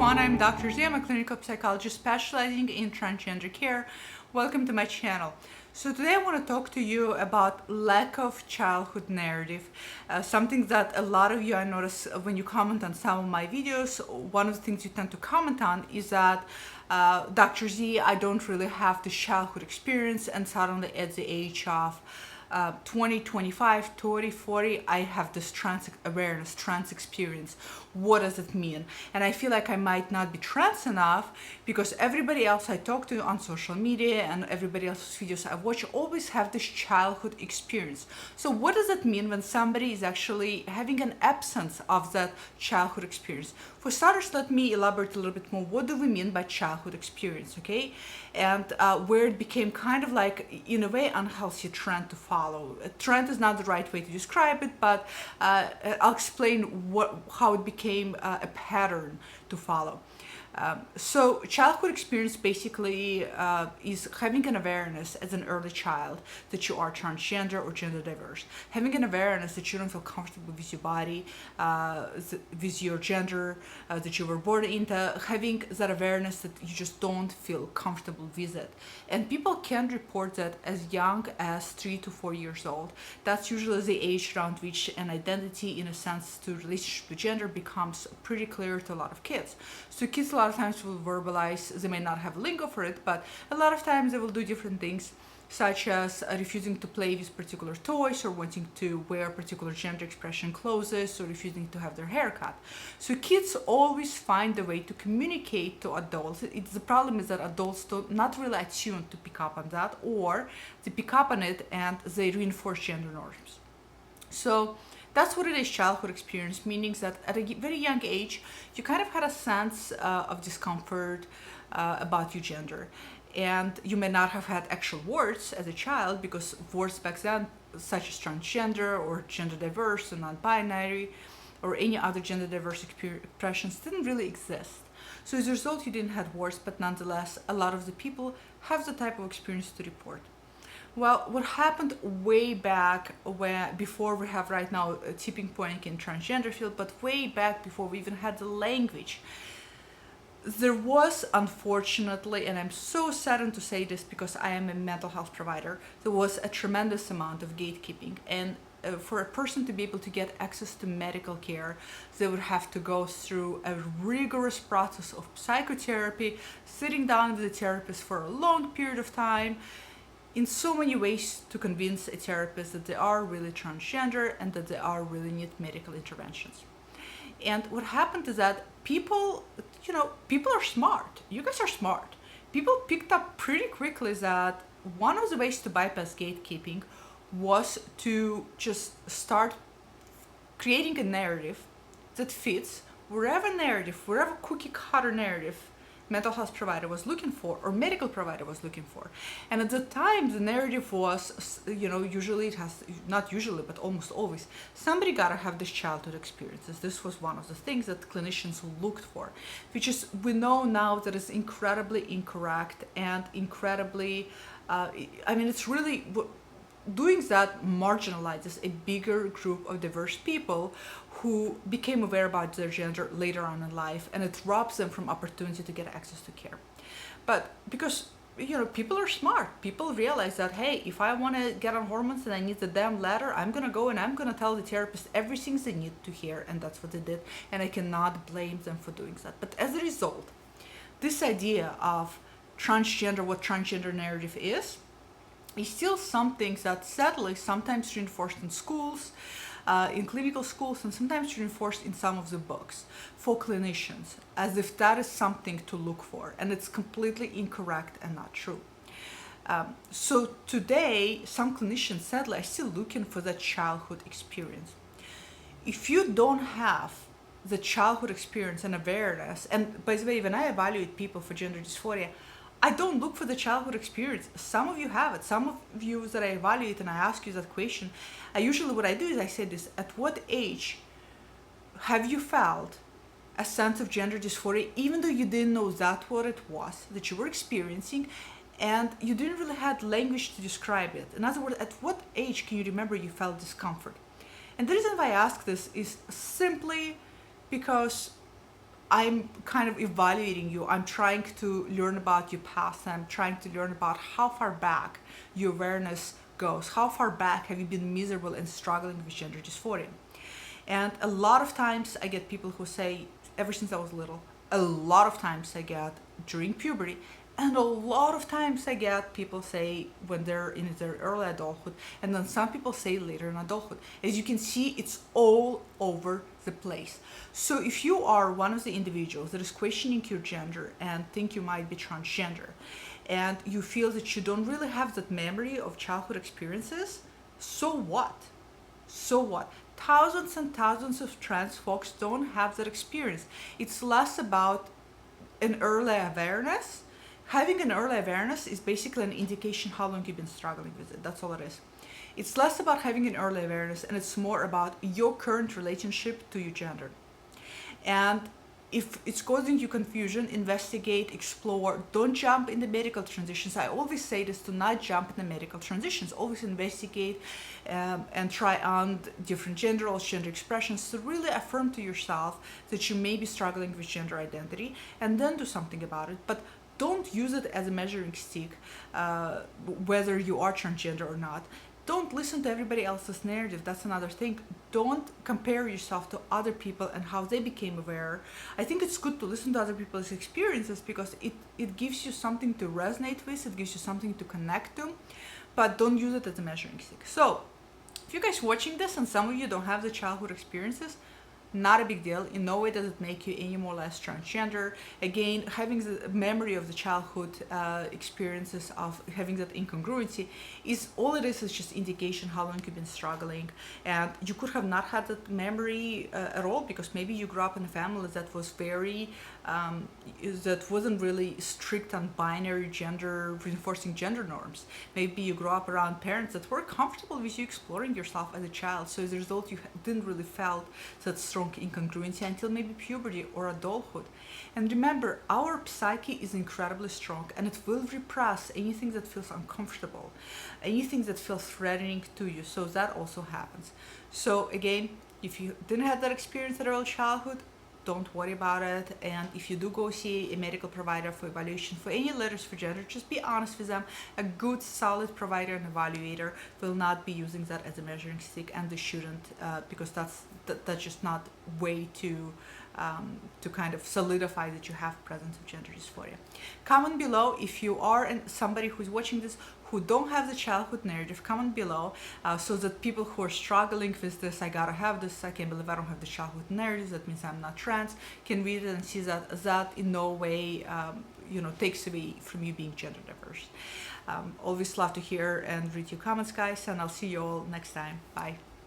everyone, I'm Dr. Z. I'm a clinical psychologist specializing in transgender care. Welcome to my channel. So today I want to talk to you about lack of childhood narrative, something that a lot of you, I notice when you comment on some of my videos, one of the things you tend to comment on is that Dr. Z, I don't really have the childhood experience, and suddenly at the age of 20, 25, 30, 40, I have this trans awareness, trans experience. What does it mean? And I feel like I might not be trans enough because everybody else I talk to on social media and everybody else's videos I watch always have this childhood experience. So what does it mean when somebody is actually having an absence of that childhood experience? For starters, let me elaborate a little bit more. What do we mean by childhood experience, okay? And where it became kind of like, in a way, unhealthy trend to follow. A trend is not the right way to describe it, but I'll explain how it became a pattern to follow. So childhood experience basically is having an awareness as an early child that you are transgender or gender diverse, having an awareness that you don't feel comfortable with your body, with your gender that you were born into, having that awareness that you just don't feel comfortable with it. And people can report that as young as 3 to 4 years old. That's usually the age around which an identity, in a sense, to relationship to gender becomes pretty clear to a lot of kids. So kids a lot of times will verbalize, they may not have lingo for it, but a lot of times they will do different things, such as refusing to play with particular toys or wanting to wear particular gender expression clothes or refusing to have their hair cut. So kids always find a way to communicate to adults. The problem is that adults don't not really attuned to pick up on that, or they pick up on it and they reinforce gender norms. So that's what it is, childhood experience, meaning that at a very young age, you kind of had a sense of discomfort about your gender. And you may not have had actual words as a child, because words back then, such as transgender or gender diverse or non-binary or any other gender diverse expressions, didn't really exist. So as a result, you didn't have words, but nonetheless, a lot of the people have the type of experience to report. Well, what happened way back before we have right now a tipping point in transgender field, but way back before we even had the language, there was, unfortunately, and I'm so saddened to say this because I am a mental health provider, there was a tremendous amount of gatekeeping. And for a person to be able to get access to medical care, they would have to go through a rigorous process of psychotherapy, sitting down with a therapist for a long period of time, in so many ways to convince a therapist that they are really transgender and that they are really need medical interventions. And what happened is that people are smart. You guys are smart. People picked up pretty quickly that one of the ways to bypass gatekeeping was to just start creating a narrative that fits wherever cookie cutter narrative mental health provider was looking for or medical provider was looking for. And at the time, the narrative was, usually it has, not usually, but almost always, somebody gotta have this childhood experiences. This was one of the things that clinicians looked for, which is, we know now that is incredibly incorrect and incredibly, it's really, doing that marginalizes a bigger group of diverse people who became aware about their gender later on in life, and it robs them from opportunity to get access to care. But because people are smart, people realize that, hey, if I want to get on hormones and I need the damn ladder, I'm gonna go and I'm gonna tell the therapist everything they need to hear, and that's what they did, and I cannot blame them for doing that. But as a result, this idea of transgender, what transgender narrative is still something that sadly sometimes reinforced in schools, in clinical schools, and sometimes reinforced in some of the books for clinicians, as if that is something to look for, and it's completely incorrect and not true. So today, some clinicians sadly are still looking for that childhood experience. If you don't have the childhood experience and awareness, and by the way, when I evaluate people for gender dysphoria, I don't look for the childhood experience. Some of you have it. Some of you that I evaluate and I ask you that question, what I do is I say this: at what age have you felt a sense of gender dysphoria, even though you didn't know that what it was that you were experiencing, and you didn't really have language to describe it? In other words, at what age can you remember you felt discomfort? And the reason why I ask this is simply because I'm kind of evaluating you. I'm trying to learn about your past. I'm trying to learn about how far back your awareness goes. How far back have you been miserable and struggling with gender dysphoria? And a lot of times I get people who say, ever since I was little. A lot of times I get during puberty. And a lot of times I get people say when they're in their early adulthood, and then some people say later in adulthood. As you can see, it's all over the place. So if you are one of the individuals that is questioning your gender and think you might be transgender, and you feel that you don't really have that memory of childhood experiences, so what? So what? Thousands and thousands of trans folks don't have that experience. It's less about an early awareness. Having an early awareness is basically an indication how long you've been struggling with it. That's all it is. It's less about having an early awareness, and it's more about your current relationship to your gender. And if it's causing you confusion, investigate, explore. Don't jump in the medical transitions. I always say this: to not jump in the medical transitions. Always investigate and try on different gender roles, gender expressions, to really affirm to yourself that you may be struggling with gender identity, and then do something about it. But don't use it as a measuring stick, whether you are transgender or not. Don't listen to everybody else's narrative. That's another thing. Don't compare yourself to other people and how they became aware. I think it's good to listen to other people's experiences because it gives you something to resonate with, it gives you something to connect to, but don't use it as a measuring stick. So, if you guys watching this and some of you don't have the childhood experiences, not a big deal. In no way does it make you any more or less transgender. Again, having the memory of the childhood experiences of having that incongruency is all it is just indication how long you've been struggling. And you could have not had that memory at all because maybe you grew up in a family that was very, that wasn't really strict on binary gender, reinforcing gender norms. Maybe you grew up around parents that were comfortable with you exploring yourself as a child. So as a result, you didn't really felt that strong incongruency until maybe puberty or adulthood. And remember, our psyche is incredibly strong and it will repress anything that feels uncomfortable, anything that feels threatening to you. So that also happens. So again, if you didn't have that experience at early childhood, don't worry about it. And if you do go see a medical provider for evaluation for any letters for gender, just be honest with them. A good solid provider and evaluator will not be using that as a measuring stick, and they shouldn't, because that's just not way to kind of solidify that you have presence of gender dysphoria. Comment below if you are somebody who's watching this who don't have the childhood narrative. Comment below so that people who are struggling with this, I gotta have this, I can't believe I don't have the childhood narrative, that means I'm not trans, can read it and see that in no way takes away from you being gender diverse. Always love to hear and read your comments, guys, and I'll see you all next time. Bye.